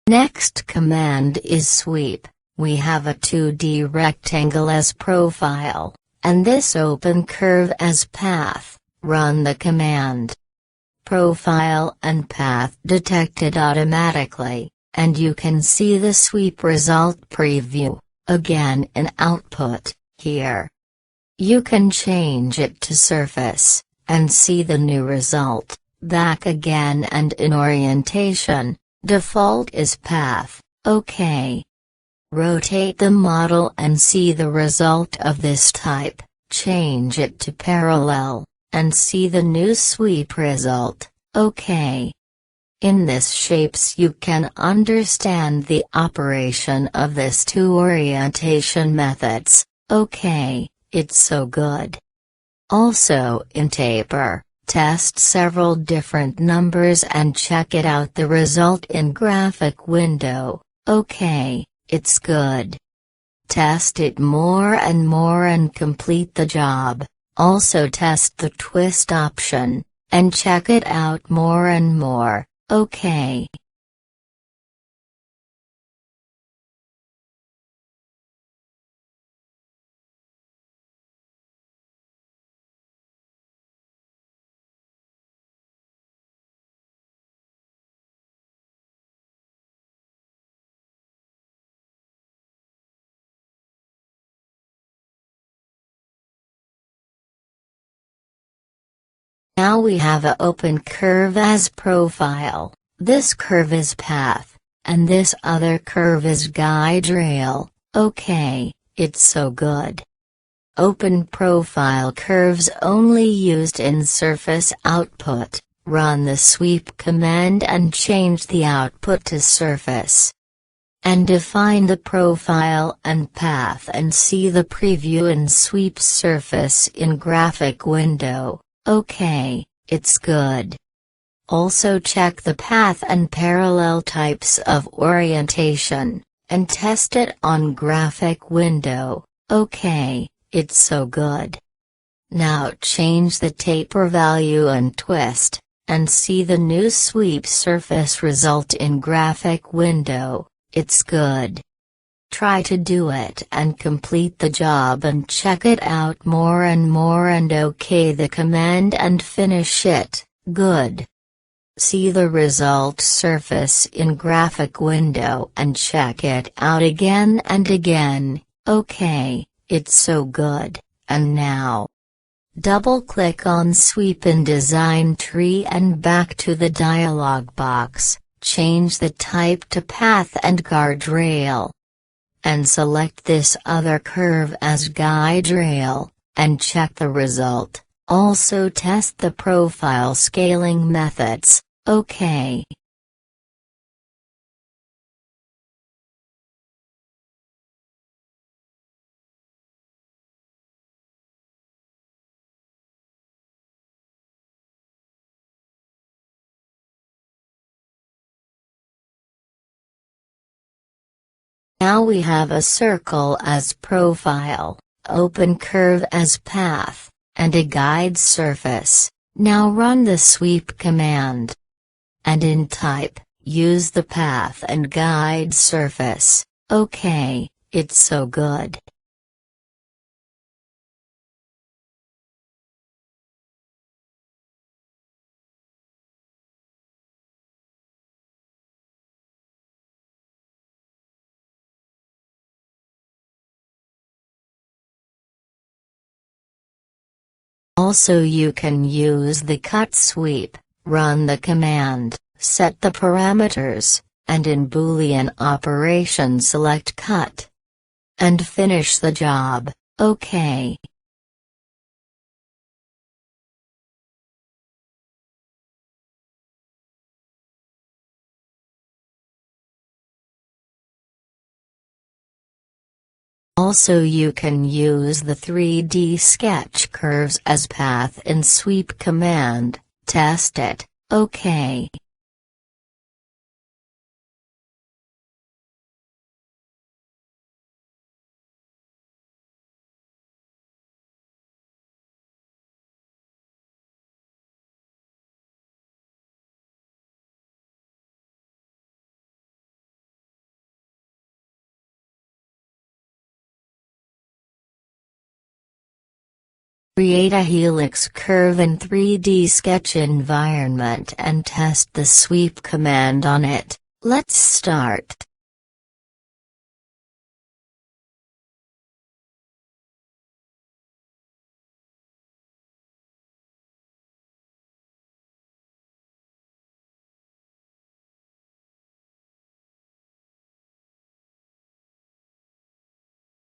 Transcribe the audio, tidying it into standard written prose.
Next command is sweep. We have a 2D rectangle as profile, and this open curve as path. Run the command. Profile and path detected automatically, and you can see the sweep result preview, again in output, here. You can change it to surface, and see the new result, back again and in orientation, default is path, OK. Rotate the model and see the result of this type, change it to parallel, and see the new sweep result, OK. In this shapes you can understand the operation of this two orientation methods, OK, it's so good. Also in taper, test several different numbers and check it out the result in graphic window, OK. It's good. Test it more and complete the job. Also test the twist option, and check it out more and more, OK. Now we have a open curve as profile, this curve is path, and this other curve is guide rail, OK, it's so good. Open profile curves only used in surface output, run the sweep command and change the output to surface. And define the profile and path and see the preview in sweep surface in graphic window. OK, it's good. Also check the path and parallel types of orientation, and test it on graphic window, OK, it's so good. Now change the taper value and twist, and see the new sweep surface result in graphic window, it's good. Try to do it and complete the job and check it out more and OK the command and finish it, good. See the result surface in graphic window and check it out again and again, OK, it's so good, and now. Double-click on Sweep in Design Tree and back to the dialog box, change the type to Path and Guardrail. And select this other curve as guide rail, and check the result. Also test the profile scaling methods, OK. Now we have a circle as profile, open curve as path, and a guide surface. Now run the sweep command. And in type, use the path and guide surface, OK, it's so good. Also you can use the cut sweep, run the command, set the parameters, and in Boolean operation select cut. And finish the job, OK. Also you can use the 3D sketch curves as path in sweep command, test it, OK. Create a helix curve in 3D sketch environment and test the sweep command on it. Let's start.